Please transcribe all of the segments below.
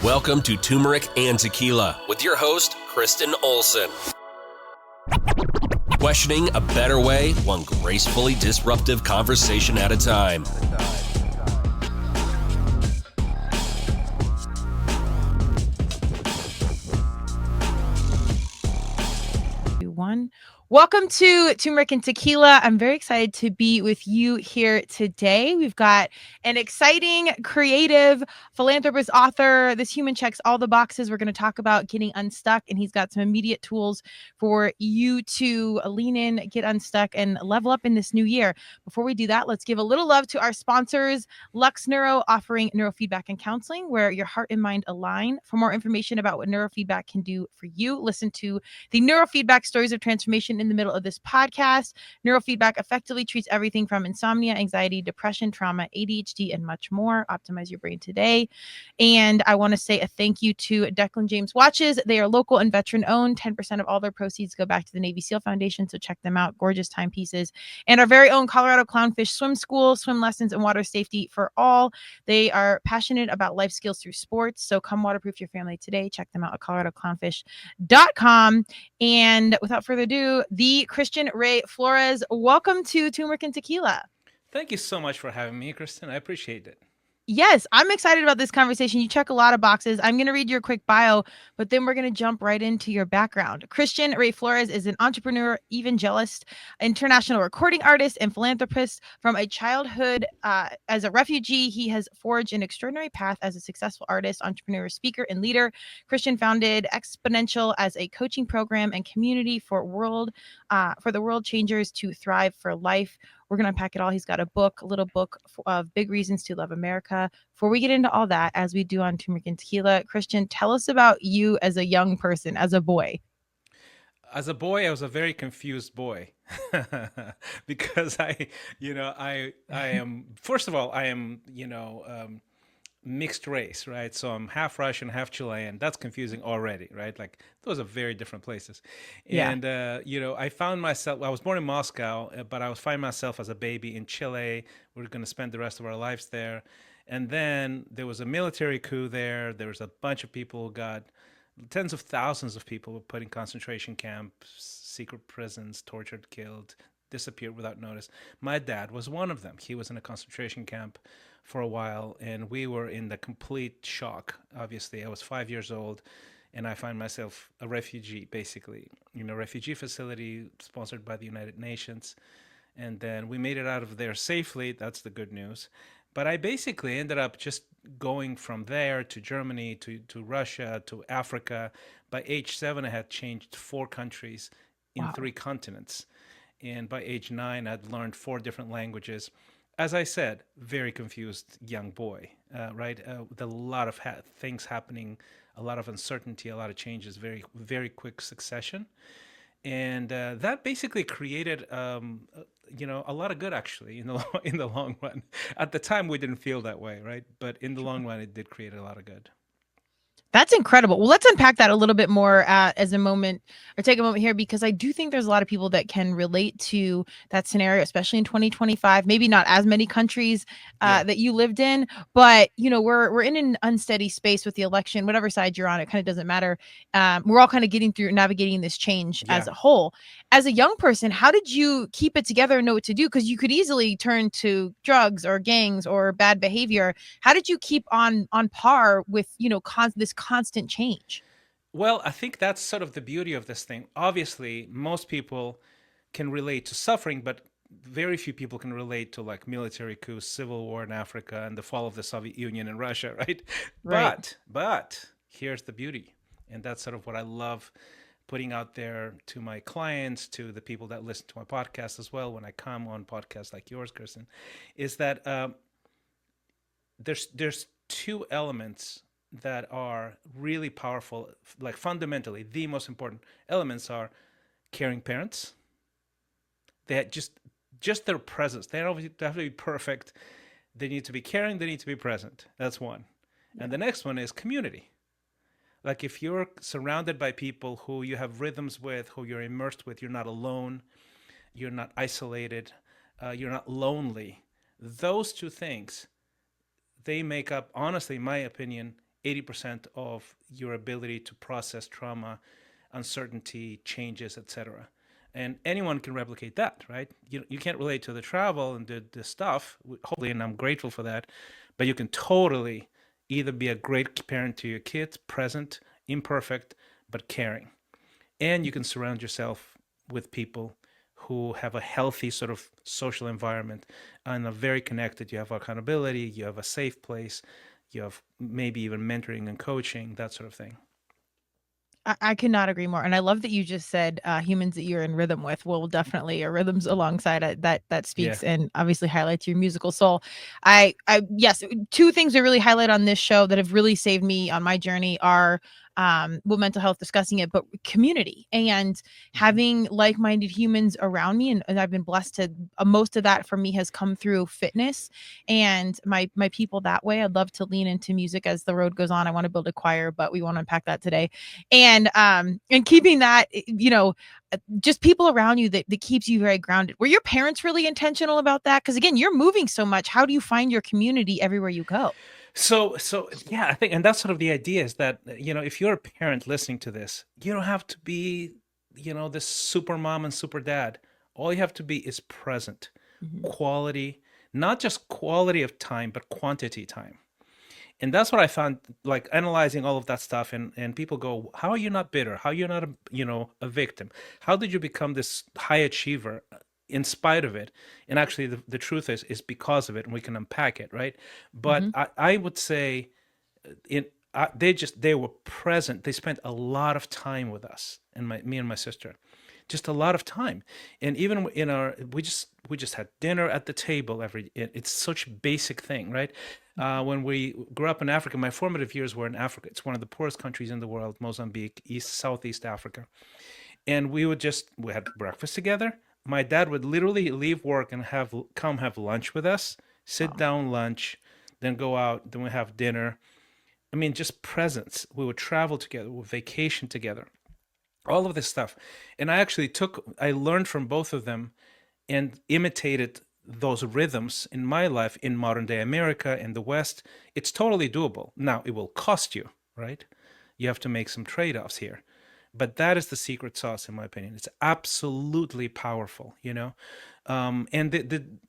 Welcome to Turmeric and Tequila with your host, Kristen Olson. Questioning a better way, one gracefully disruptive conversation at a time. Welcome to Turmeric and Tequila. I'm very excited to be with you here today. We've got an exciting, creative philanthropist, author. This human checks all the boxes. We're going to talk about getting unstuck, and he's got some immediate tools for you to lean in, get unstuck, and level up in this new year. Before we do that, let's give a little love to our sponsors, Lux Neuro, offering neurofeedback and counseling where your heart and mind align. For more information about what neurofeedback can do for you, listen to the Neurofeedback Stories of Transformation in the middle of this podcast. Neurofeedback effectively treats everything from insomnia, anxiety, depression, trauma, ADHD, and much more. Optimize your brain today. And I want to say a thank you to Declan James Watches. They are local and veteran owned. 10% of all their proceeds go back to the Navy SEAL Foundation, so check them out. Gorgeous timepieces. And our very own Colorado Clownfish Swim School, swim lessons and water safety for all. They are passionate about life skills through sports, so come waterproof your family today. Check them out at coloradoclownfish.com. And without further ado, the Christian Ray Flores. Welcome to Turmeric and Tequila. Thank you so much for having me, Kristen. I appreciate it. Yes, I'm excited about this conversation. You check a lot of boxes. I'm going to read your quick bio, but then we're going to jump right into your background. Christian Ray Flores is an entrepreneur, evangelist, international recording artist, and philanthropist. From a childhood as a refugee, he has forged an extraordinary path as a successful artist, entrepreneur, speaker, and leader. Christian founded Exponential as a coaching program and community for the world changers to thrive for life. We're going to unpack it all. He's got a little book of big reasons to love America. Before we get into all that, as we do on Turmeric and Tequila, Christian, tell us about you as a young person, as a boy. As a boy, I was a very confused boy because I am, first of all, I am, mixed race, right? So I'm half Russian, half Chilean. That's confusing already, right? Like those are very different places. And, I found myself, I was born in Moscow, but I was finding myself as a baby in Chile. We're going to spend the rest of our lives there. And then there was a military coup there. There was a bunch of people who got, tens of thousands of people were put in concentration camps, secret prisons, tortured, killed, disappeared without notice. My dad was one of them. He was in a concentration camp for a while, and we were in the complete shock. Obviously, I was 5 years old, and I find myself a refugee, basically, in a refugee facility sponsored by the United Nations. And then we made it out of there safely. That's the good news. But I basically ended up just going from there to Germany, to Russia, to Africa. By age 7, I had changed 4 countries in 3 continents. And by age 9, I'd learned 4 different languages. As I said, very confused young boy, right? With a lot of things happening, a lot of uncertainty, a lot of changes, very, very quick succession. And that basically created, a lot of good, actually, in the long run. At the time, we didn't feel that way, right? But in the long run, it did create a lot of good. That's incredible. Well, let's unpack that a little bit more as a moment, or take a moment here, because I do think there's a lot of people that can relate to that scenario, especially in 2025. Maybe not as many countries that you lived in, but we're in an unsteady space with the election. Whatever side you're on, it kind of doesn't matter. We're all kind of navigating this change as a whole. As a young person, how did you keep it together and know what to do? Because you could easily turn to drugs or gangs or bad behavior. How did you keep on par with this constant change? Well, I think that's sort of the beauty of this thing. Obviously, most people can relate to suffering, but very few people can relate to like military coups, civil war in Africa, and the fall of the Soviet Union and Russia, right? But here's the beauty, and that's sort of what I love putting out there to my clients, to the people that listen to my podcast as well, when I come on podcasts like yours, Kristen, is that there's 2 elements that are really powerful. Like fundamentally, the most important elements are caring parents. They just their presence. They don't have to be perfect. They need to be caring. They need to be present. That's one. And the next one is community. Like if you're surrounded by people who you have rhythms with, who you're immersed with, you're not alone, you're not isolated, you're not lonely. Those 2 things, they make up, honestly, in my opinion, 80% of your ability to process trauma, uncertainty, changes, etc. And anyone can replicate that, right? You can't relate to the travel and the stuff, hopefully, and I'm grateful for that, but you can totally either be a great parent to your kids, present, imperfect, but caring. And you can surround yourself with people who have a healthy sort of social environment and are very connected. You have accountability, you have a safe place, you have maybe even mentoring and coaching, that sort of thing. I could not agree more, and I love that you just said humans that you're in rhythm with. Well, definitely, rhythms alongside it, that Yeah. speaks and obviously highlights your musical soul. Yes, two things to really highlight on this show that have really saved me on my journey are well, mental health, discussing it, but community and having like-minded humans around me, and I've been blessed to most of that for me has come through fitness and my people that way. I'd love to lean into music as the road goes on. I want to build a choir, but we won't unpack that today. And keeping that, just people around you that keeps you very grounded. Were your parents really intentional about that? Because again, you're moving so much. How do you find your community everywhere you go? So yeah, I think, and that's sort of the idea is that, if you're a parent listening to this, you don't have to be, this super mom and super dad. All you have to be is present, quality, not just quality of time, but quantity time. And that's what I found, like analyzing all of that stuff, and people go, how are you not bitter? How are you not a victim? How did you become this high achiever in spite of it? And actually the truth is because of it, and we can unpack it, right? But I would say they were present. They spent a lot of time with us, and me and my sister, just a lot of time. And even in we just had dinner at the table it's such a basic thing, right? When we grew up in Africa, my formative years were in Africa. It's one of the poorest countries in the world, Mozambique, Southeast Africa. And we had breakfast together. My dad would literally leave work and come have lunch with us, sit down lunch, then go out, then we have dinner. I mean, just presence. We would travel together, we would vacation together, all of this stuff. And I learned from both of them and imitated those rhythms in my life in modern day America, in the West. It's totally doable. Now, it will cost you, right? You have to make some trade-offs here. But that is the secret sauce, in my opinion. It's absolutely powerful, and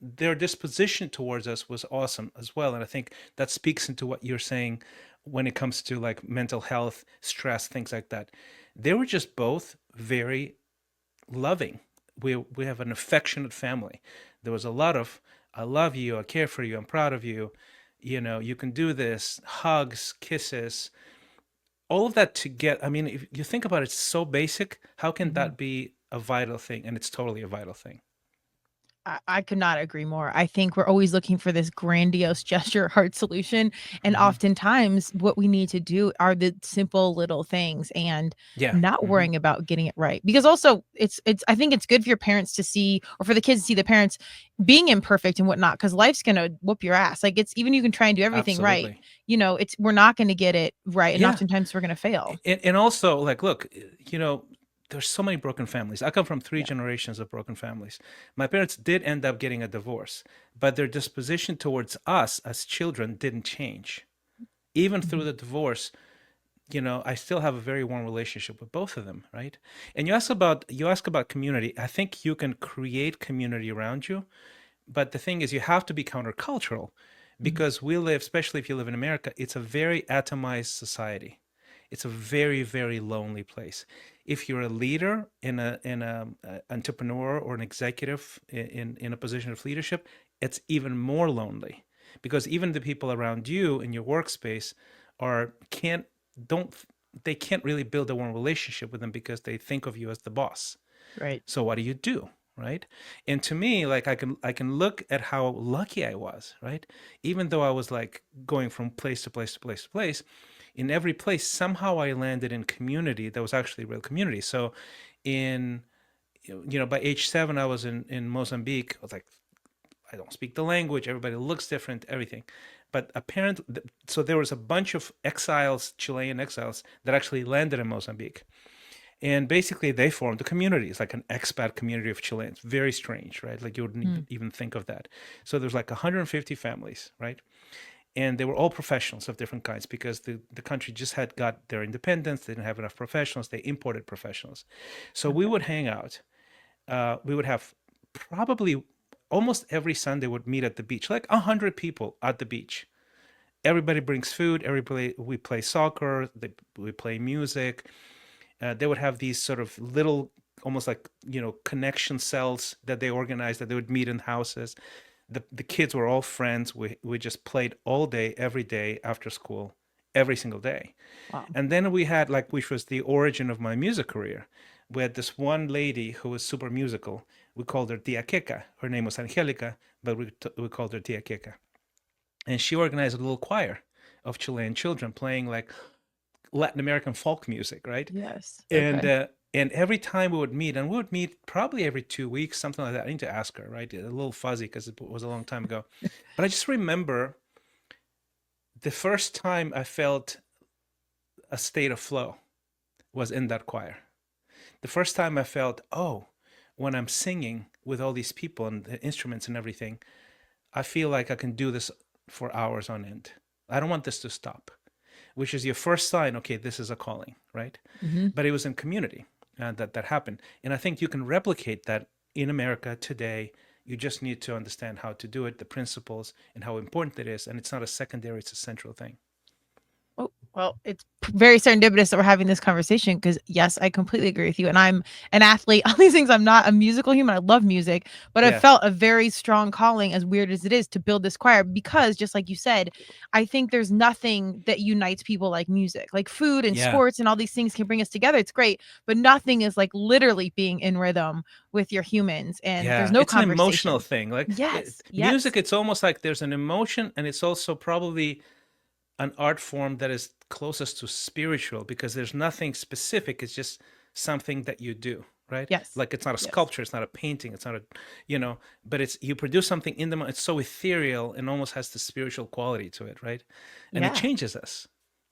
their disposition towards us was awesome as well. And I think that speaks into what you're saying when it comes to like mental health, stress, things like that. They were just both very loving. We have an affectionate family. There was a lot of I love you, I care for you, I'm proud of you, you can do this, hugs, kisses, all of that to get. I mean, if you think about it, it's so basic. How can that be a vital thing? And it's totally a vital thing. I could not agree more. I think we're always looking for this grandiose gesture heart solution. And oftentimes what we need to do are the simple little things and Yeah. not worrying about getting it right. Because also I think it's good for your parents to see, or for the kids to see the parents being imperfect and whatnot, because life's gonna whoop your ass. Like you can try and do everything right. Absolutely. We're not gonna get it right. And Yeah. oftentimes we're gonna fail. And also, like, look, there's so many broken families. I come from three generations of broken families. My parents did end up getting a divorce, but their disposition towards us as children didn't change. Even through the divorce, I still have a very warm relationship with both of them, right? And you ask about community. I think you can create community around you, but the thing is, you have to be countercultural, because we live, especially if you live in America, it's a very atomized society. It's a very, very lonely place. If you're a leader in a entrepreneur or an executive in a position of leadership, it's even more lonely, because even the people around you in your workspace can't really build a warm relationship with them, because they think of you as the boss. Right. So what do you do? Right. And to me, like, I can look at how lucky I was, right? Even though I was like going from place to place to place to place, in every place, somehow I landed in community that was actually real community. So by age 7, I was in Mozambique. I was like, I don't speak the language. Everybody looks different, everything. But apparently, so there was a bunch of Chilean exiles that actually landed in Mozambique. And basically, they formed a community. It's like an expat community of Chileans. Very strange, right? Like, you wouldn't even think of that. So there's like 150 families, right? and they were all professionals of different kinds because the country just had got their independence. They didn't have enough professionals. They imported professionals. So we would hang out. We would have probably almost every Sunday would meet at the beach, like 100 people at the beach. Everybody brings food. Everybody, we play soccer. We play music. They would have these sort of little, almost like, connection cells that they organized, that they would meet in houses. The kids were all friends. We just played all day, every day after school, every single day. Wow. And then we had, like, which was the origin of my music career. We had this one lady who was super musical. We called her Tia Keka. Her name was Angelica, but we called her Tia Keka. And she organized a little choir of Chilean children playing like Latin American folk music, right? Yes. And and every time we would meet, and we would meet probably every 2 weeks, something like that. I need to ask her, right? A little fuzzy because it was a long time ago. But I just remember the first time I felt a state of flow was in that choir. The first time I felt, oh, when I'm singing with all these people and the instruments and everything, I feel like I can do this for hours on end. I don't want this to stop, which is your first sign, okay, this is a calling, right? Mm-hmm. But it was in community that happened. And I think you can replicate that in America today. You just need to understand how to do it, the principles, and how important it is. And it's not a secondary, it's a central thing. Oh, well, it's very serendipitous that we're having this conversation because, yes, I completely agree with you. And I'm an athlete. All these things, I'm not a musical human. I love music, but I felt a very strong calling, as weird as it is, to build this choir because, just like you said, I think there's nothing that unites people like music. Like food and sports and all these things can bring us together. It's great, but nothing is like literally being in rhythm with your humans. And there's no it's conversation. An emotional thing. Like yes. Music, it's almost like there's an emotion, and it's also probably an art form that is closest to spiritual because there's nothing specific. It's just something that you do, right? Yes. Like it's not a sculpture, it's not a painting, it's not a, but it's, you produce something in the moment. It's so ethereal and almost has the spiritual quality to it, right? And it changes us.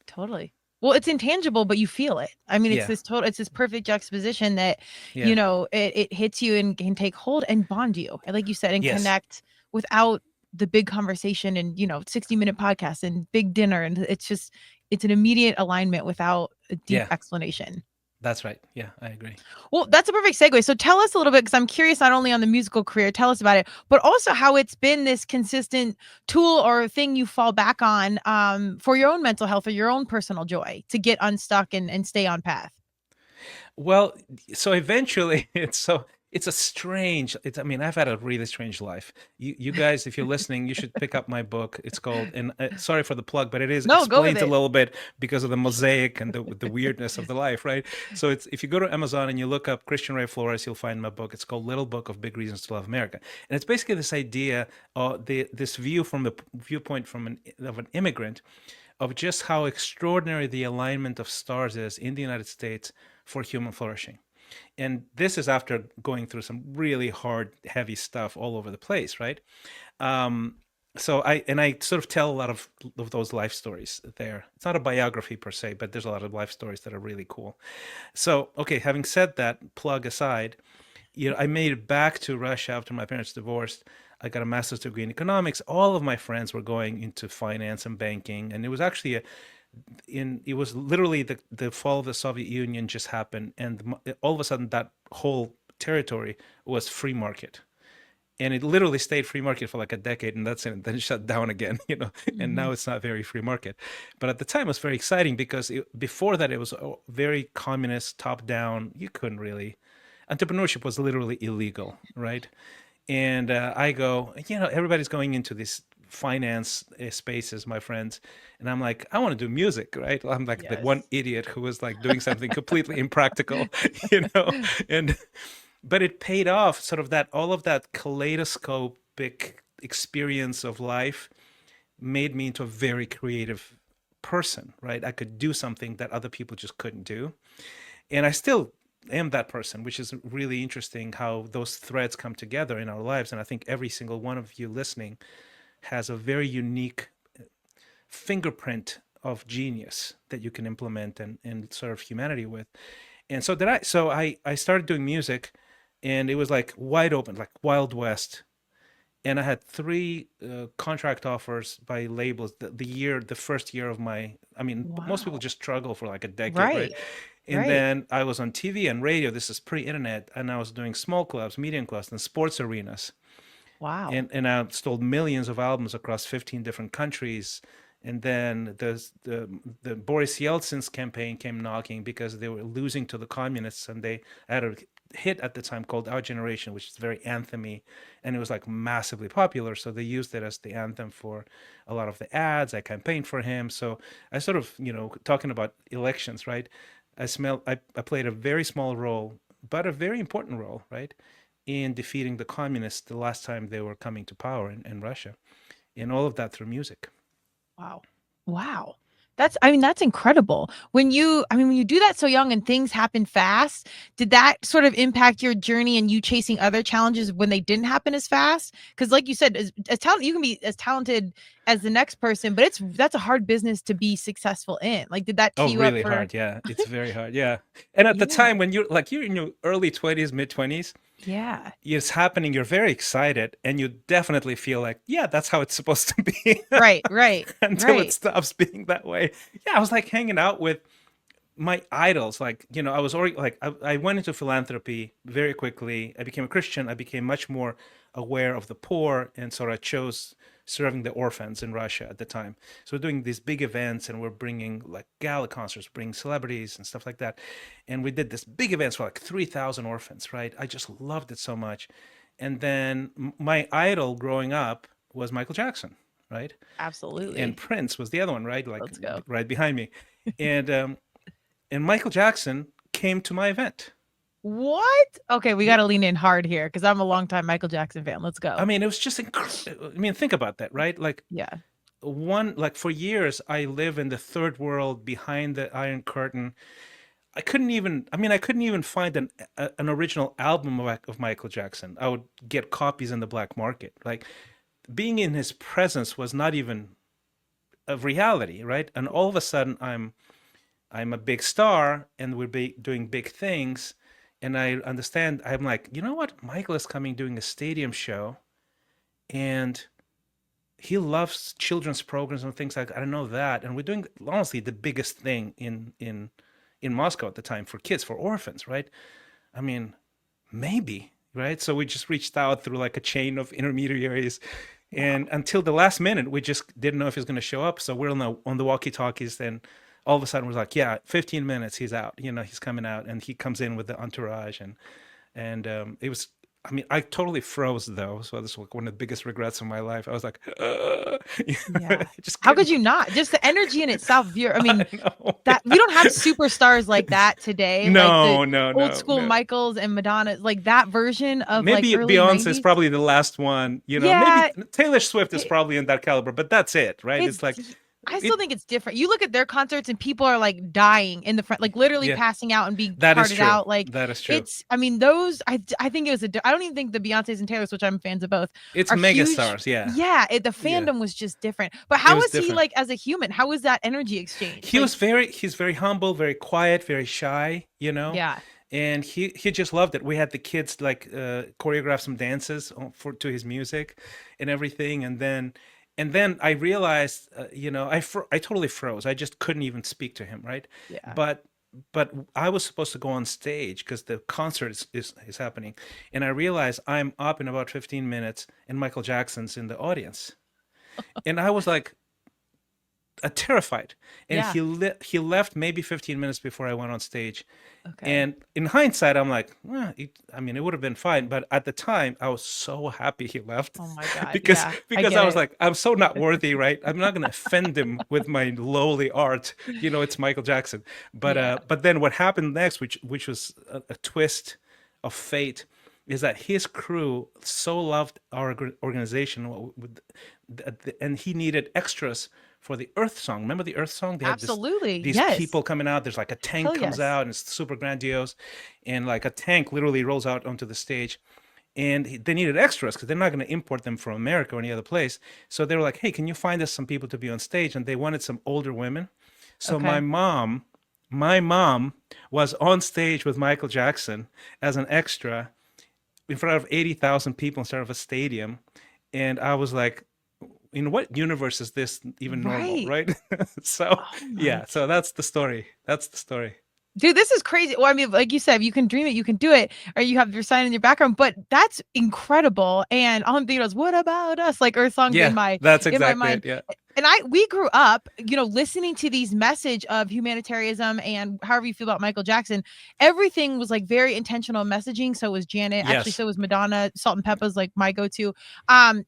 Totally. Well, it's intangible, but you feel it. I mean, it's this perfect juxtaposition that, it hits you and can take hold and bond you. And like you said, and connect without the big conversation and 60-minute podcast and big dinner, and it's an immediate alignment without a deep explanation. That's right. Yeah, I agree. Well, that's a perfect segue. So tell us a little bit, because I'm curious not only on the musical career, tell us about it, but also how it's been this consistent tool or thing you fall back on for your own mental health or your own personal joy to get unstuck and stay on path. Well, so eventually I mean, I've had a really strange life. You guys, if you're listening, you should pick up my book. It's called, and sorry for the plug, but it explains a little bit because of the mosaic and the weirdness of the life, right? So if you go to Amazon and you look up Christian Ray Flores, you'll find my book. It's called Little Book of Big Reasons to Love America. And it's basically this idea, this view from the viewpoint of an immigrant, of just how extraordinary the alignment of stars is in the United States for human flourishing. And this is after going through some really hard, heavy stuff all over the place, right? So I sort of tell a lot of those life stories there. It's not a biography per se, but there's a lot of life stories that are really cool. So, okay, having said that, plug aside, I made it back to Russia after my parents divorced. I got a master's degree in economics. All of my friends were going into finance and banking, and it was actually it was literally the fall of the Soviet Union just happened, and all of a sudden that whole territory was free market, and it literally stayed free market for like a decade, and that's it. Then it shut down again, and now it's not very free market. But at the time, it was very exciting because before that, it was very communist, top down. You couldn't really. Entrepreneurship was literally illegal, right? And I go, everybody's going into this finance spaces, my friends, and I'm like, I want to do music, right? I'm like the one idiot who was like doing something completely impractical, but it paid off. Sort of that, all of that kaleidoscopic experience of life made me into a very creative person, right? I could do something that other people just couldn't do, and I still am that person, which is really interesting how those threads come together in our lives. And I think every single one of you listening has a very unique fingerprint of genius that you can implement and serve humanity with. And so I started doing music, and it was like wide open, like Wild West. and I had three contract offers by labels the first year of my. I mean, most people Wow. just struggle for like a decade, right? Right. And Right. then I was on TV and radio. This is pre-internet, and I was doing small clubs, medium clubs, and sports arenas. Wow. And I sold millions of albums across 15 different countries. And then the Boris Yeltsin's campaign came knocking because they were losing to the communists, and they had a hit at the time called Our Generation, which is very anthemy, and it was like massively popular. So they used it as the anthem for a lot of the ads. I campaigned for him. So I sort of, talking about elections, right? I played a very small role, but a very important role, right? In defeating the communists the last time they were coming to power in Russia, and all of that through music. Wow. Wow. That's incredible. When you do that so young and things happen fast, did that sort of impact your journey and you chasing other challenges when they didn't happen as fast? Because like you said, as talent, you can be as talented as the next person, but that's a hard business to be successful in. Like, did that Oh, tee you up really for? hard. Yeah, it's very hard. Yeah. And at the Yeah. time when you're in your early 20s, mid 20s, Yeah. it's happening, you're very excited, and you definitely feel like, yeah, that's how it's supposed to be. Right. Right. Until it Right. stops being that way. Yeah, I was like hanging out with my idols. Like, I was already like, I went into philanthropy very quickly. I became a Christian. I became much more aware of the poor, and sort of chose serving the orphans in Russia at the time. So we're doing these big events, and we're bringing like gala concerts, bringing celebrities and stuff like that. And we did this big events for like 3,000 orphans, right? I just loved it so much. And then my idol growing up was Michael Jackson, right? And Absolutely. Prince was the other one, right? Like Let's go. right behind me. And and Michael Jackson came to my event. What? Okay, we Yeah, got to lean in hard here because I'm a longtime Michael Jackson fan. Let's I go. mean, it was just incredible. I mean, think about that, right? Yeah. Like for years, I live in the third world behind the Iron Curtain. I couldn't even find an original album of Michael Jackson. I would get copies in the black market. Like being in his presence was not even a reality, right? And all of a sudden, I'm a big star, and we're doing big things. And I understand, I'm like, you know what? Michael is coming doing a stadium show, and he loves children's programs and things like that. I don't know that. And we're doing, honestly, the biggest thing in Moscow at the time for kids, for orphans, right? I mean, maybe, right? So we just reached out through like a chain of intermediaries. And Wow. until the last minute, we just didn't know if he's going to show up. So we're on the walkie-talkies, and all of a sudden we're like, yeah, 15 minutes, he's out. He's coming out, and he comes in with the entourage, and it was. I mean, I totally froze though. So this was like one of the biggest regrets of my life. I was like, Yeah. I just How could couldn't. you not? Just the energy in itself. I know. That we don't have superstars like that today, like the No, no, old no, school no. Michaels and Madonnas, like that version of like Maybe early Beyonce is 90s. probably the last one. Maybe Yeah, Taylor Swift is it, probably in that caliber, but that's it, right? It's it's like I still it. think it's different. You look at their concerts and people are like dying in the front, like literally Yeah, passing out and being that is carted true. out. Like That is true. those I think it was I don't even think the Beyonces and Taylors, which I'm fans of both, It's are huge. megastars. Yeah, Yeah, the yeah. fandom was just different. But It how was was he different. like as a human? How was that energy exchange? Like, He's very humble, very quiet, very shy, yeah. and he just loved it. We had the kids like choreograph some dances to his music and everything, and then I realized, I totally froze. I just couldn't even speak to him, right? Yeah. But I was supposed to go on stage because the concert is happening, and I realized I'm up in about 15 minutes, and Michael Jackson's in the audience, and I was like, terrified. And Yeah. he left maybe 15 minutes before I went on stage. Okay. And in hindsight, I'm like, well, it would have been fine. But at the time, I was so happy he left Oh my God. because Yeah. I because get I was it. like, I'm so not worthy, right? I'm not going to offend him with my lowly art. It's Michael Jackson. But Yeah. but then what happened next, which was a twist of fate, is that his crew so loved our organization, and he needed extras for the Earth song. Remember the Earth song? They had Absolutely. these Yes. people coming out. There's like a tank Hell comes yes. out, and it's super grandiose, and like a tank literally rolls out onto the stage. And they needed extras because they're not going to import them from America or any other place. So they were like, "Hey, can you find us some people to be on stage?" And they wanted some older women. So Okay. my mom was on stage with Michael Jackson as an extra in front of 80,000 people instead of a stadium. And I was like, in what universe is this even normal, Right. right? So Oh my yeah, so that's the story. That's the story. Dude, this is crazy. Well, I mean, like you said, if you can dream it, you can do it, or you have your sign in your background. But that's incredible. And all I'm thinking was, "What about us?" Like Earth Song Yeah, that's in my exactly mind. it. Yeah. And we grew up, listening to these message of humanitarianism and however you feel about Michael Jackson. Everything was like very intentional messaging. So was Janet, actually, Yes, so was Madonna. Salt and Pepper's like my go-to.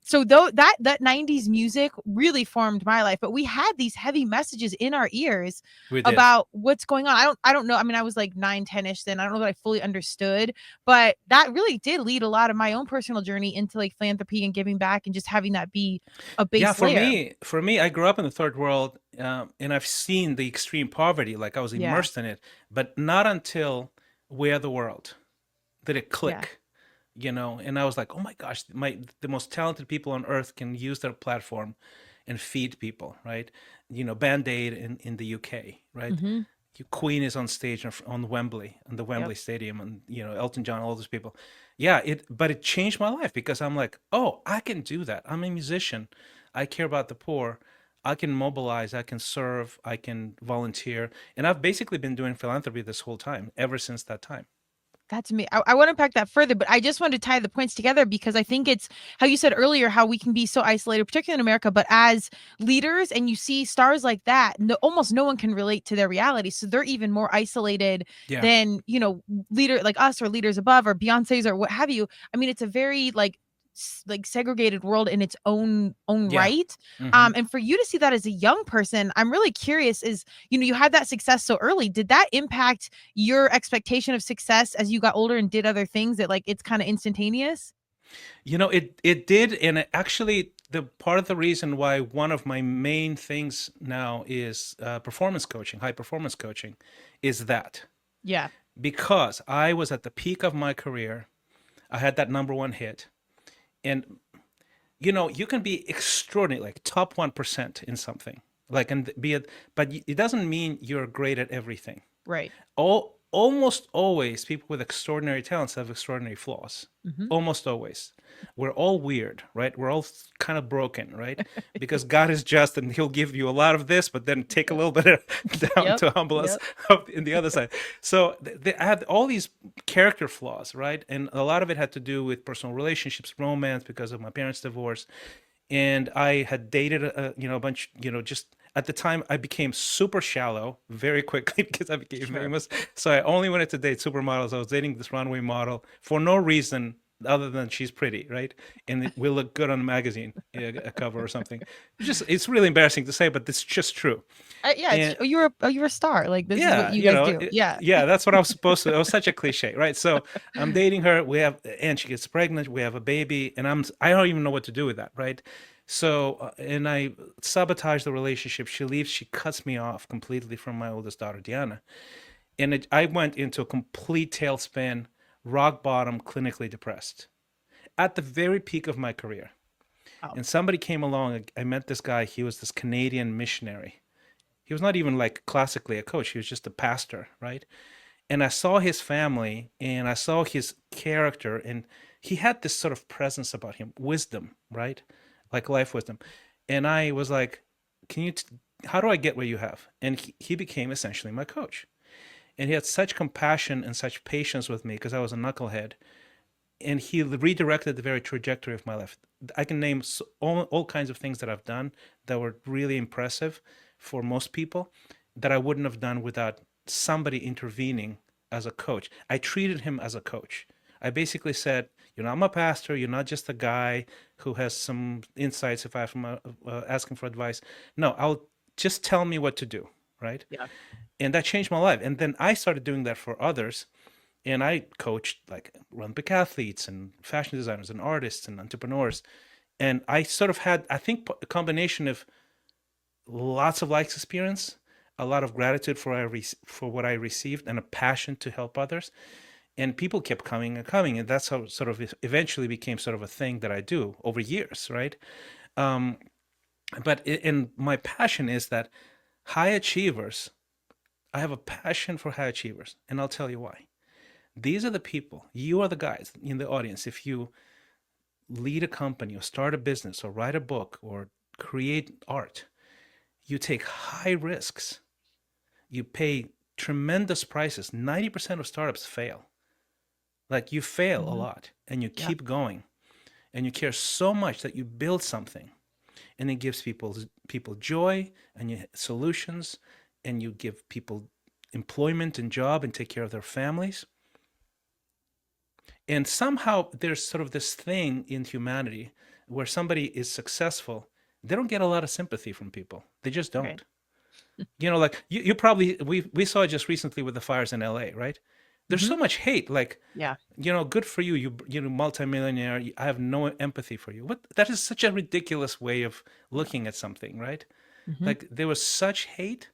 So though that 90s music really formed my life, but we had these heavy messages in our ears we did. about what's going on. I don't know. I mean, I was like 9, 10-ish then. I don't know that I fully understood, but that really did lead a lot of my own personal journey into like philanthropy and giving back and just having that be a Yeah, base layer. for me, I grew up in the third world, and I've seen the extreme poverty. Like I was Yeah. immersed in it, but not until We Are the World did it Yeah. click. And I was like, oh my gosh, the most talented people on earth can use their platform and feed people, right? Band-Aid in the UK, right? Mm-hmm. Queen is on stage on Wembley, on the Yep. Wembley Stadium, and Elton John, all those people. Yeah, but it changed my life because I'm like, oh, I can do that. I'm a musician. I care about the poor. I can mobilize. I can serve. I can volunteer, and I've basically been doing philanthropy this whole time, ever since that time. That's me. I want to unpack that further, but I just wanted to tie the points together because I think it's how you said earlier, how we can be so isolated, particularly in America, but as leaders and you see stars like that, no, almost no one can relate to their reality. So they're even more isolated Yeah. than, leader like us or leaders above or Beyonce's or what have you. I mean, it's a very like segregated world in its own Yeah. right. Hmm. And for you to see that as a young person, I'm really curious is, you had that success so early. Did that impact your expectation of success as you got older and did other things that like it's kind of instantaneous? It did, and actually, the part of the reason why one of my main things now is performance coaching, high performance coaching, is that Yeah. because I was at the peak of my career, I had that number one hit, and you can be extraordinary, like top 1% in something, like and be it, but it doesn't mean you're great at everything. Right. Almost always people with extraordinary talents have extraordinary flaws. Mm-hmm. Almost always. We're all weird, right? We're all kind of broken, right? Because God is just and he'll give you a lot of this, but then take a little bit down Yep. to humble us Yep. up in the other side. So I had all these character flaws, right? And a lot of it had to do with personal relationships, romance, because of my parents' divorce. And I had dated a bunch, just at the time I became super shallow very quickly because I became Sure. famous. So I only wanted to date supermodels. I was dating this runway model for no reason other than she's pretty, right? And it will look good on a magazine, a cover or something. It's really embarrassing to say, but it's just true. Yeah. And You're a star. Like this is what yeah, you guys do. Yeah. yeah, that's what I was supposed to. It was such a cliche, right? So I'm dating her. And she gets pregnant. We have a baby, and I don't even know what to do with that, right? So, and I sabotage the relationship. She leaves. She cuts me off completely from my oldest daughter, Diana. And I went into a complete tailspin, rock bottom, clinically depressed at the very peak of my career. Oh. And somebody came along. I met this guy. He was this Canadian missionary. He was not even like classically a coach. He was just a pastor, right? And I saw his family and I saw his character, and he had this sort of presence about him, wisdom, right? Like life wisdom. And I was like, how do I get what you have? And he became essentially my coach. And he had such compassion and such patience with me because I was a knucklehead. And he redirected the very trajectory of my life. I can name all kinds of things that I've done that were really impressive for most people that I wouldn't have done without somebody intervening as a coach. I treated him as a coach. I basically said, I'm a pastor. You're not just a guy who has some insights if I'm asking for advice. No, I'll just tell me what to do, right? Yeah. And that changed my life. And then I started doing that for others. And I coached like Olympic athletes and fashion designers and artists and entrepreneurs. And I sort of had, I think, a combination of lots of life experience, a lot of gratitude for what I received, and a passion to help others. And people kept coming and coming, and that's how it sort of eventually became sort of a thing that I do over years, right? Um, and my passion is that high achievers, I have a passion for high achievers, and I'll tell you why. These are the people, you are the guys in the audience. If you lead a company or start a business or write a book or create art, you take high risks. You pay tremendous prices. 90% of startups fail. Like you fail a Mhm. lot and you Yep. keep going and you care so much that you build something and it gives people joy and you solutions and you give people employment and job and take care of their families. And somehow there's sort of this thing in humanity where somebody is successful, they don't get a lot of sympathy from people. They just Right. don't. You know, like you probably we saw just recently with the fires in LA, right? There's Hmm. so much hate. Like, Yeah. you know, good for you. You know, multimillionaire. I have no empathy for you. What? That is such a ridiculous way of Yeah. looking at something, right? Hmm. Like there was such hate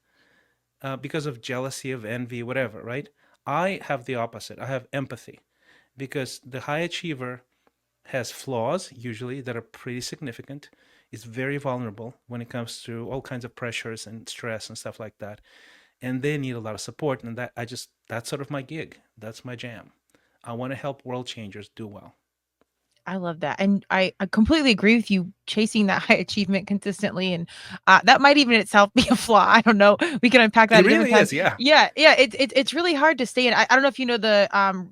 because of jealousy, of envy, whatever, right? I have the opposite. I have empathy because the high achiever has flaws usually that are pretty significant, is very vulnerable when it comes to all kinds of pressures and stress and stuff like that, and they need a lot of support. And that's sort of my gig. That's my jam. I want to help world changers do well. I love that. And I completely agree with you chasing that high achievement consistently. And that might even itself be a flaw. I don't know. We can unpack that It at a different really time. is, yeah. Yeah. Yeah. It's really hard to stay in. I don't know if you know the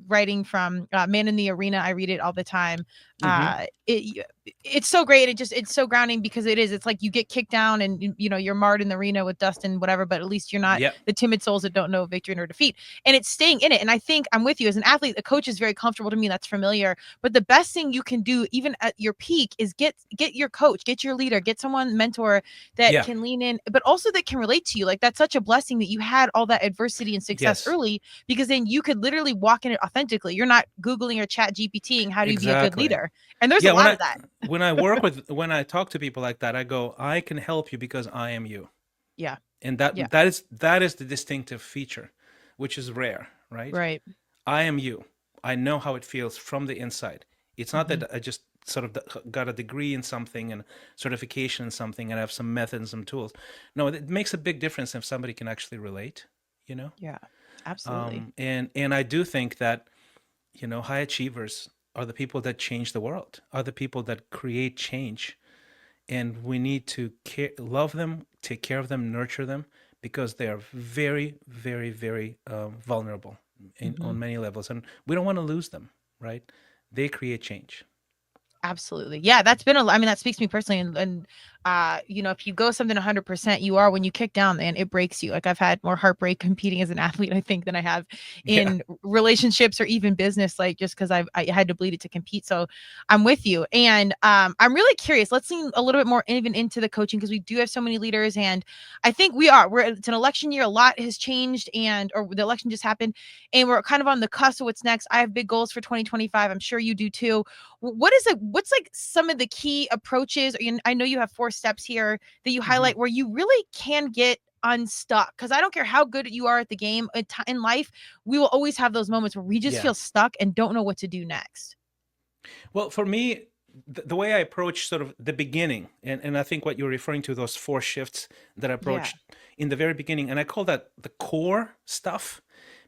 writing from Man in the Arena. I read it all the time. Hmm. It's so great. It's so grounding because it's like you get kicked down and you're marred in the arena with dust and whatever, but at least you're not Yep. the timid souls that don't know victory nor defeat. And it's staying in it. And I think I'm with you as an athlete. A coach is very comfortable to me. That's familiar. But the best thing you can do, even at your peak, is get your coach, get your leader, get someone mentor that Yeah. can lean in, but also that can relate to you. Like that's such a blessing that you had all that adversity and success Yes. early, because then you could literally walk in it authentically. You're not Googling or chat GPTing how do you be a good Exactly. leader. And there's a Yeah. lot of that. When I talk to people like that, I go, I can help you because I am you. Yeah. And Yeah. that is the distinctive feature, which is rare, right? Right. I am you. I know how it feels from the inside. It's not Hmm. that I just sort of got a degree in something and certification in something and have some methods and tools. No, it makes a big difference if somebody can actually relate, you know? Yeah. Absolutely. And I do think that, you know, high achievers are the people that change the world, are the people that create change. And we need to love them, take care of them, nurture them, because they are very, very, very vulnerable Hmm. on many levels, and we don't want to lose them. Right? They create change. Absolutely. Yeah, that's been I mean, that speaks to me personally. And if you go something 100%, you are, when you kick down, and it breaks you. Like I've had more heartbreak competing as an athlete, I think, than I have Yeah. in relationships or even business, like just because I had to bleed it to compete. So I'm with you. And I'm really curious. Let's lean a little bit more even into the coaching, because we do have so many leaders. And I think it's an election year. A lot has changed, or the election just happened, and we're kind of on the cusp of what's next. I have big goals for 2025. I'm sure you do too. What's like some of the key approaches? I know you have 4 steps here that you Hmm. highlight where you really can get unstuck, because I don't care how good you are at the game in life, we will always have those moments where we just Yeah. feel stuck and don't know what to do next. Well, for me, the way I approach sort of the beginning, and I think what you're referring to, those 4 shifts that I Yeah. approached in the very beginning, and I call that the core stuff,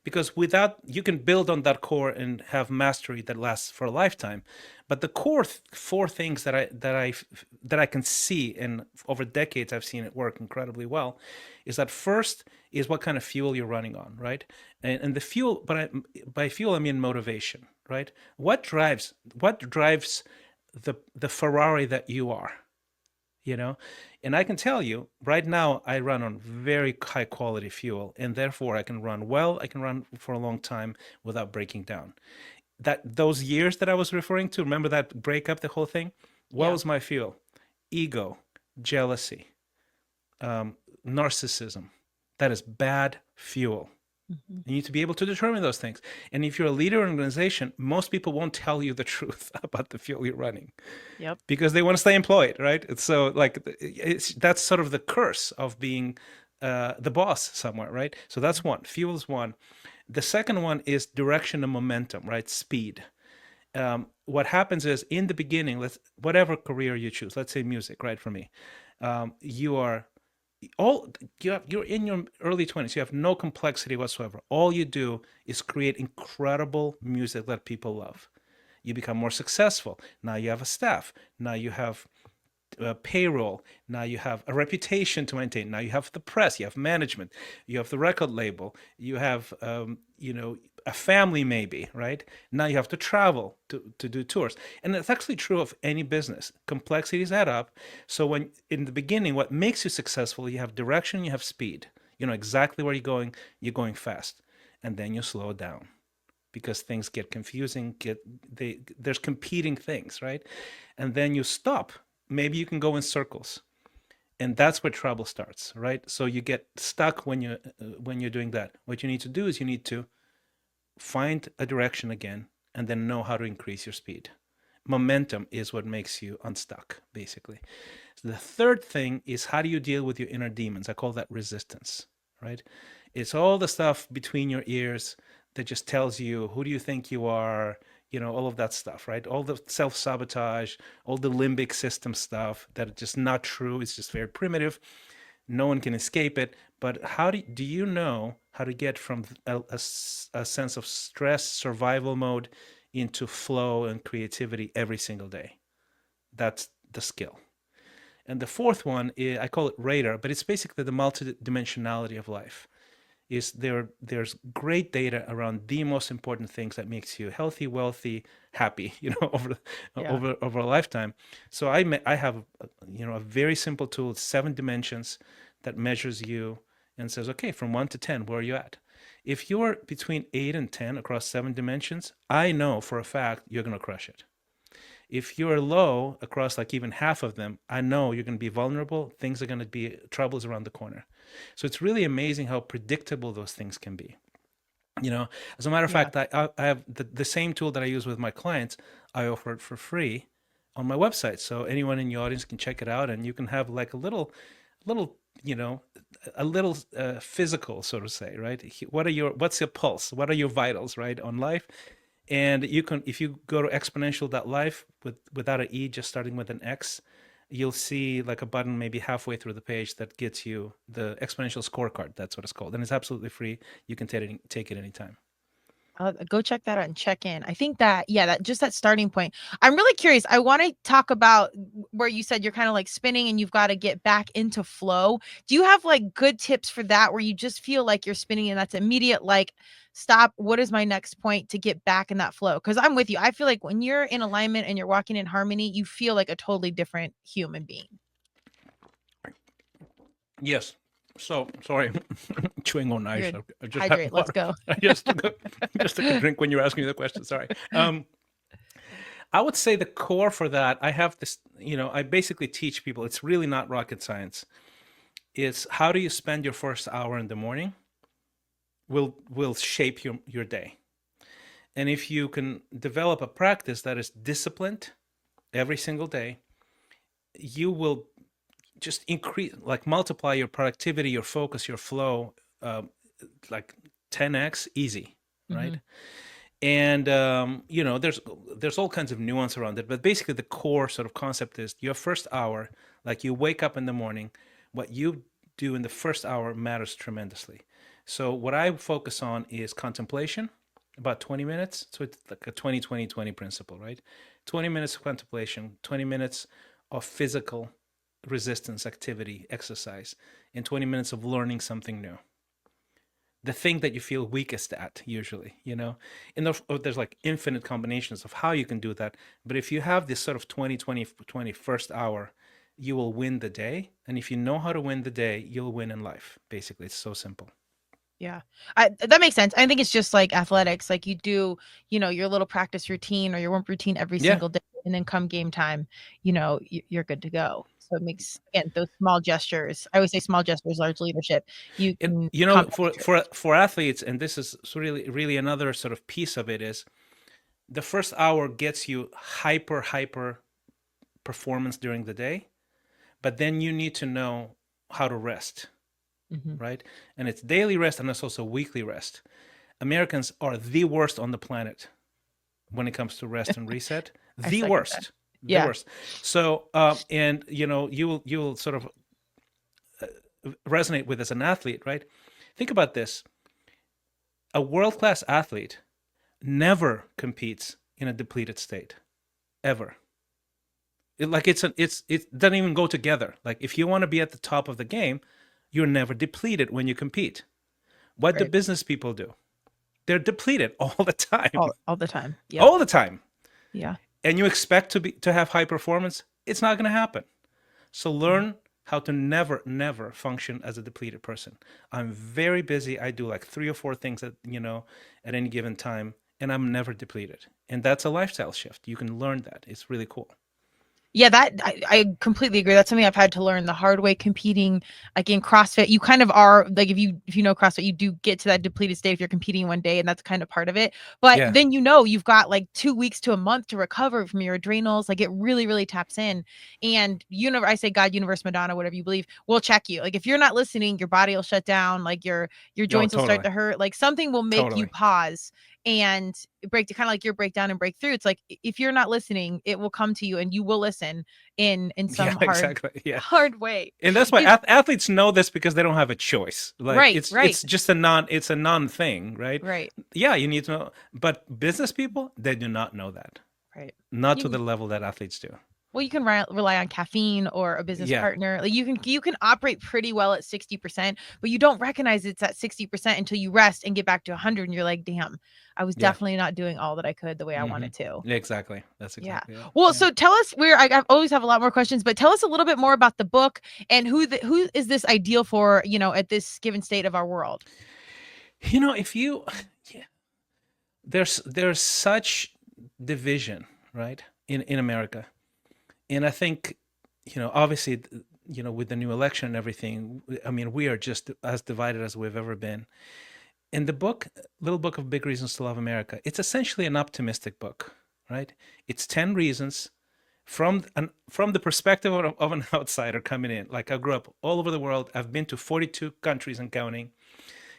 because without, you can build on that core and have mastery that lasts for a lifetime. But the core 4 things that I can see, and over decades I've seen it work incredibly well, is that first is what kind of fuel you're running on, right? And the fuel, by fuel I mean motivation, right? What drives the Ferrari that you are, you know? And I can tell you right now, I run on very high quality fuel, and therefore I can run well, I can run for a long time without breaking down. That those years that I was referring to, remember that breakup, the whole thing? What Yeah. was my fuel? Ego, jealousy, narcissism. That is bad fuel. Hmm. You need to be able to determine those things. And if you're a leader in an organization, most people won't tell you the truth about the fuel you're running Yep. because they want to stay employed, right? So like that's sort of the curse of being the boss somewhere, right? So that's one. Fuel's one. The second one is direction and momentum, right? Speed. What happens is in the beginning, whatever career you choose, let's say music, right? For me, you are you're in your early 20s, you have no complexity whatsoever. All you do is create incredible music that people love, You become more successful. Now you have a staff. Now you have payroll. Now you have a reputation to maintain. Now you have the press. You have management. You have the record label. You have, a family maybe, right? Now you have to travel to do tours. And it's actually true of any business. Complexities add up. So when in the beginning, what makes you successful, you have direction, you have speed. You know exactly where you're going fast. And then you slow down because things get confusing, there's competing things, right? And then you stop. Maybe you can go in circles. And that's where trouble starts, right? So you get stuck when you're doing that. What you need to do is you need to find a direction again and then know how to increase your speed. Momentum is what makes you unstuck, basically. So the third thing is, how do you deal with your inner demons? I call that resistance, right? It's all the stuff between your ears that just tells you, who do you think you are? All of that stuff, right? All the self-sabotage, all the limbic system stuff that is just not true. It's just very primitive. No one can escape it. But how do you know how to get from a sense of stress, survival mode into flow and creativity every single day? That's the skill. And the fourth one, I call it radar, but it's basically the multidimensionality of life. There's great data around the most important things that makes you healthy, wealthy, happy, over a lifetime. So I have a very simple tool, 7 dimensions, that measures you and says, okay, from 1 to 10, where are you at? If you're between 8 and 10 across 7 dimensions, I know for a fact you're going to crush it. If you're low across like even half of them, I know you're going to be vulnerable. Things are going to be troubles around the corner. So it's really amazing how predictable those things can be. As a matter of fact, I have the same tool that I use with my clients. I offer it for free on my website. So anyone in your audience can check it out, and you can have like a little physical, so to say, right? What's your pulse? What are your vitals, right, on life? And you can, if you go to exponential.life without an E, just starting with an X, you'll see like a button maybe halfway through the page that gets you the exponential scorecard. That's what it's called. And it's absolutely free. You can take it anytime. Go check that out and check in. I think that that starting point. I'm really curious. I want to talk about where you said you're kind of like spinning and you've got to get back into flow. Do you have like good tips for that, where you just feel like you're spinning and that's immediate, like, stop, what is my next point to get back in that flow? Because I'm with you. I feel like when you're in alignment and you're walking in harmony, you feel like a totally different human being. Yes. So sorry, chewing on ice. Hydrate. Let's go. I just took a drink when you were asking me the question. Sorry. I would say the core for that, I have this. I basically teach people. It's really not rocket science. It's how do you spend your first hour in the morning will shape your day. And if you can develop a practice that is disciplined every single day, you will just multiply your productivity, your focus, your flow, like 10x easy, right? Mm-hmm. And there's all kinds of nuance around it, but basically the core sort of concept is your first hour, like you wake up in the morning, what you do in the first hour matters tremendously. So what I focus on is contemplation, about 20 minutes. So it's like a 20-20-20 principle, right? 20 minutes of contemplation, 20 minutes of physical resistance activity, exercise, and 20 minutes of learning something new. The thing that you feel weakest at, usually, and there's like infinite combinations of how you can do that. But if you have this sort of 20-20-20 first hour, you will win the day. And if you know how to win the day, you'll win in life. Basically, it's so simple. Yeah, that makes sense. I think it's just like athletics. Like you do, your little practice routine or your warm routine every single day. And then come game time, you're good to go. So it makes, again, those small gestures. I always say small gestures, large leadership. For athletes, and this is really, really another sort of piece of it, is the first hour gets you hyper performance during the day, but then you need to know how to rest. Mm-hmm. Right? And it's daily rest and it's also weekly rest. Americans are the worst on the planet when it comes to rest and reset. The worst. The worst. So, and you will sort of resonate with as an athlete, right? Think about this. A world-class athlete never competes in a depleted state, ever. It doesn't even go together. Like if you want to be at the top of the game, you're never depleted when you compete. What do Right. business people do? They're depleted all the time, All the time. Yep. all the time. Yeah. And you expect to have high performance, it's not going to happen. So learn how to never function as a depleted person. I'm very busy. I do like 3 or 4 things at any given time, and I'm never depleted. And that's a lifestyle shift. You can learn that. It's really cool. Yeah, that I completely agree. That's something I've had to learn the hard way competing. Like in CrossFit, you kind of are like if you know CrossFit, you do get to that depleted state if you're competing one day, and that's kind of part of it. But Yeah. then you've got like 2 weeks to a month to recover from your adrenals. Like it really, really taps in. And I say God, universe, Madonna, whatever you believe, will check you. Like if you're not listening, your body will shut down. Like your Oh, joints will start totally. to hurt. Like something will make you Totally. pause and break to kind of like your breakdown and breakthrough. It's like if you're not listening, it will come to you, and you will listen in Yeah, some exactly. Yeah. hard way. And that's why athletes know this, because they don't have a choice. Like Right, it's right. it's just a non thing, right? Right, Yeah, you need to know. But business people, they do not know that. right. Not to the level that athletes do. Well, you can rely on caffeine or a business Yeah. partner. Like you can operate pretty well at 60%, but you don't recognize it's at 60% until you rest and get back to 100, and you're like, damn, I was Yeah. definitely not doing all that I could the way I wanted to. Exactly. That's Yeah. exactly it. Well, Yeah. so tell us I always have a lot more questions, but tell us a little bit more about the book and who is this ideal for, at this given state of our world. If you yeah, there's such division, right? In America. And I think, obviously, with the new election and everything, I mean, we are just as divided as we've ever been. In the book, Little Book of Big Reasons to Love America, it's essentially an optimistic book, right? It's 10 reasons from the perspective of an outsider coming in. Like I grew up all over the world. I've been to 42 countries and counting.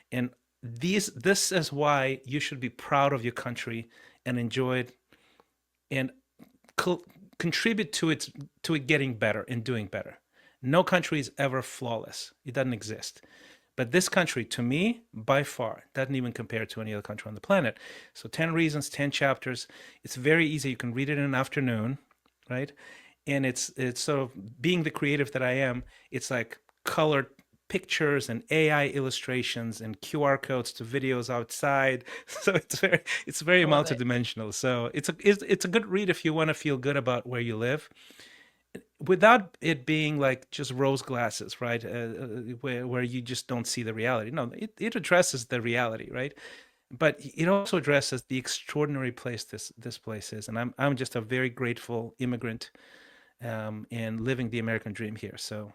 And this is why you should be proud of your country and enjoy it and contribute to it getting better and doing better. No country is ever flawless. It doesn't exist. But this country, to me, by far, doesn't even compare to any other country on the planet. So 10 reasons, 10 chapters. It's very easy. You can read it in an afternoon, right? And it's sort of, being the creative that I am, it's like colored pictures and AI illustrations and QR codes to videos outside. So it's very multidimensional. So it's a good read if you want to feel good about where you live, without it being like just rose glasses, right? Where you just don't see the reality. No, it addresses the reality, right? But it also addresses the extraordinary place this place is, and I'm just a very grateful immigrant, and living the American dream here. So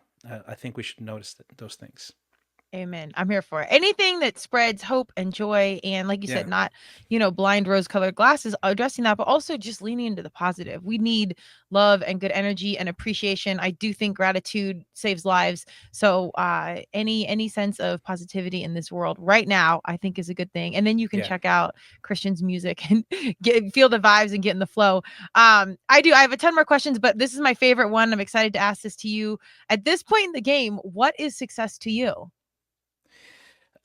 I think we should notice those things. Amen. I'm here for it. Anything that spreads hope and joy, and like you said, not, blind rose-colored glasses, addressing that, but also just leaning into the positive. We need love and good energy and appreciation. I do think gratitude saves lives. So any sense of positivity in this world right now, I think is a good thing. And then you can check out Christian's music and feel the vibes and get in the flow. I have a ton more questions, but this is my favorite one. I'm excited to ask this to you. At this point in the game, what is success to you?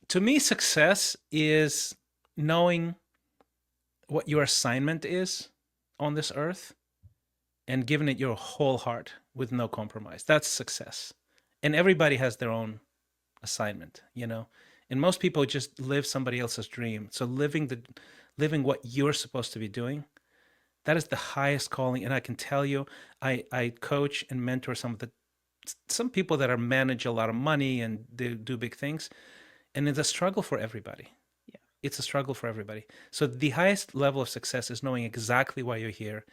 To me, success is knowing what your assignment is on this earth and giving it your whole heart with no compromise. That's success. And everybody has their own assignment, and most people just live somebody else's dream. So living what you're supposed to be doing, that is the highest calling. And I can tell you, I coach and mentor some people that manage a lot of money and they do big things. And it's a struggle for everybody. Yeah. It's a struggle for everybody. So the highest level of success is knowing exactly why you're here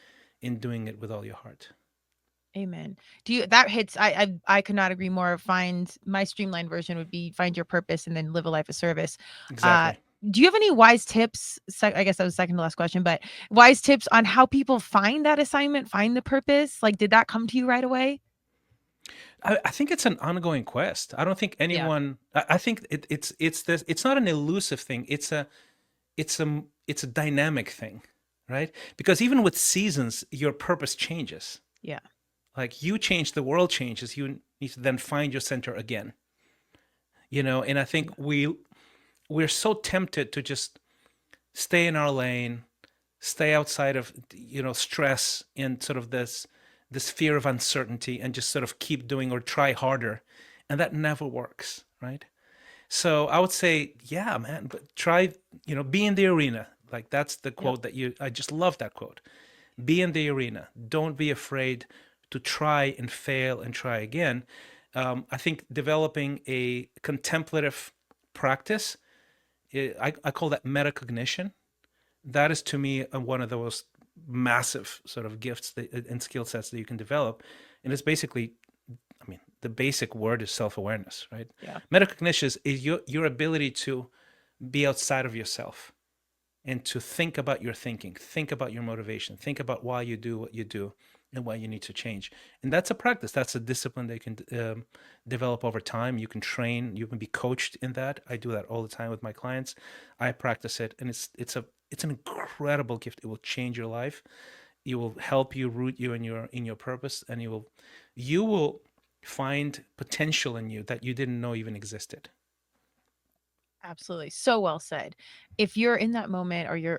and doing it with all your heart. Amen. That hits, I could not agree more. My streamlined version would be find your purpose and then live a life of service. Exactly. Do you have any wise tips? I guess that was second to last question, but wise tips on how people find that assignment, find the purpose? Like, did that come to you right away? I think it's an ongoing quest. I don't think anyone. Yeah. I think it's this. It's not an elusive thing. It's a dynamic thing, right? Because even with seasons, your purpose changes. Yeah. Like you change, the world changes. You need to then find your center again. And I think we're so tempted to just stay in our lane, stay outside of, stress and sort of this fear of uncertainty, and just sort of keep doing or try harder. And that never works, right? So I would say, yeah, man, but try, be in the arena. Like, that's the quote I just love that quote. Be in the arena. Don't be afraid to try and fail and try again. I think developing a contemplative practice, I call that metacognition. That is, to me, one of those massive sort of gifts and skill sets that you can develop. And it's basically, the basic word is self-awareness, right? Yeah. Metacognition is your ability to be outside of yourself and to think about your thinking, think about your motivation, think about why you do what you do and why you need to change. And that's a practice. That's a discipline that you can develop over time. You can train, you can be coached in that. I do that all the time with my clients. I practice it, and it's an incredible gift. It will change your life. It will help you root you in your purpose, and you will find potential in you that you didn't know even existed. Absolutely. So well said. If you're in that moment, or you're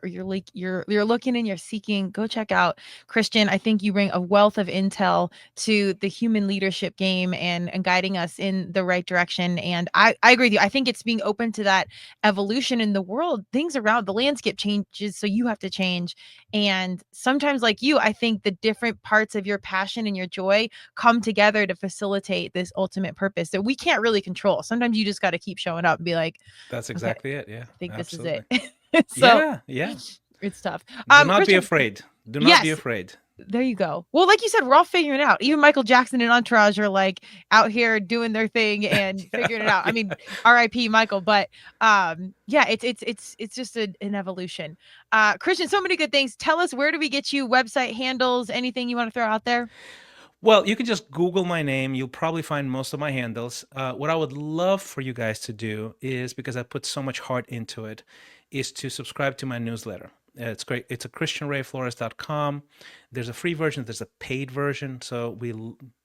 looking and you're seeking, go check out Christian. I think you bring a wealth of intel to the human leadership game and guiding us in the right direction. And I agree with you. I think it's being open to that evolution in the world. Things around the landscape changes, so you have to change. And sometimes, like you, I think the different parts of your passion and your joy come together to facilitate this ultimate purpose that we can't really control. Sometimes you just got to keep showing up and be like, that's exactly it. Yeah. I think absolutely. This is it. So yeah. It's tough. Do not Christian, be afraid. Do not be afraid. There you go. Well, like you said, we're all figuring it out. Even Michael Jackson and Entourage are like out here doing their thing and figuring it out. I mean, R.I.P. Michael, but it's just an evolution. Christian, so many good things. Tell us, where do we get you? Website handles, anything you want to throw out there? Well, you can just Google my name. You'll probably find most of my handles. What I would love for you guys to do is, because I put so much heart into it, is to subscribe to my newsletter. It's great. It's at christianrayflores.com. There's a free version. There's a paid version. So we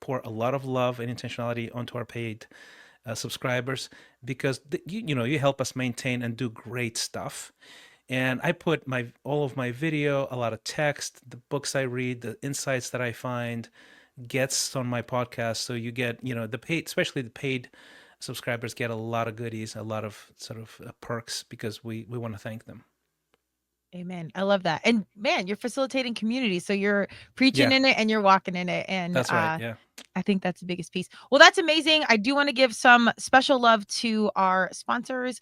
pour a lot of love and intentionality onto our paid subscribers, because you help us maintain and do great stuff. And I put all of my video, a lot of text, the books I read, the insights that I find, guests on my podcast. So you get, the paid, especially the paid subscribers, get a lot of goodies, a lot of sort of perks, because we want to thank them. Amen. I love that. And man, you're facilitating community. So you're preaching in it and you're walking in it. And that's right. Yeah. I think that's the biggest piece. Well, that's amazing. I do want to give some special love to our sponsors.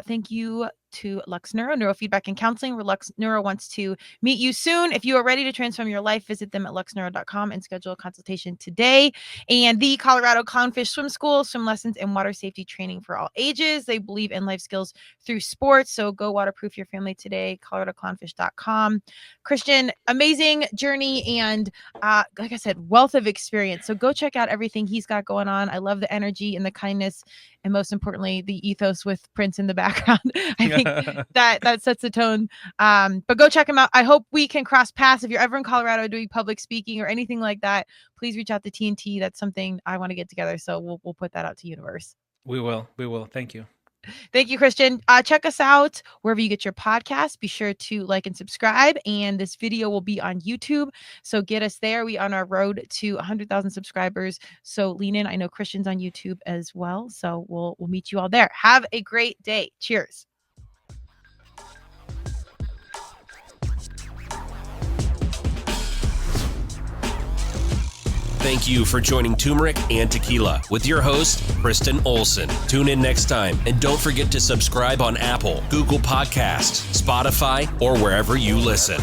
Thank you to Lux Neuro, Neurofeedback and Counseling, where Lux Neuro wants to meet you soon. If you are ready to transform your life, visit them at luxneuro.com and schedule a consultation today. And the Colorado Clownfish Swim School, swim lessons and water safety training for all ages. They believe in life skills through sports. So go waterproof your family today, coloradoclownfish.com. Christian, amazing journey and like I said, wealth of experience. So go check out everything he's got going on. I love the energy and the kindness, and most importantly, the ethos with Prince in the background. I think that sets the tone. But go check him out. I hope we can cross paths. If you're ever in Colorado doing public speaking or anything like that, please reach out to TNT. That's something I want to get together. So we'll put that out to universe. We will. Thank you. Thank you, Christian. Check us out wherever you get your podcast. Be sure to like and subscribe. And this video will be on YouTube, so get us there. We on our road to 100,000 subscribers. So lean in. I know Christian's on YouTube as well. So we'll meet you all there. Have a great day. Cheers. Thank you for joining Turmeric and Tequila with your host, Kristen Olson. Tune in next time, and don't forget to subscribe on Apple, Google Podcasts, Spotify, or wherever you listen.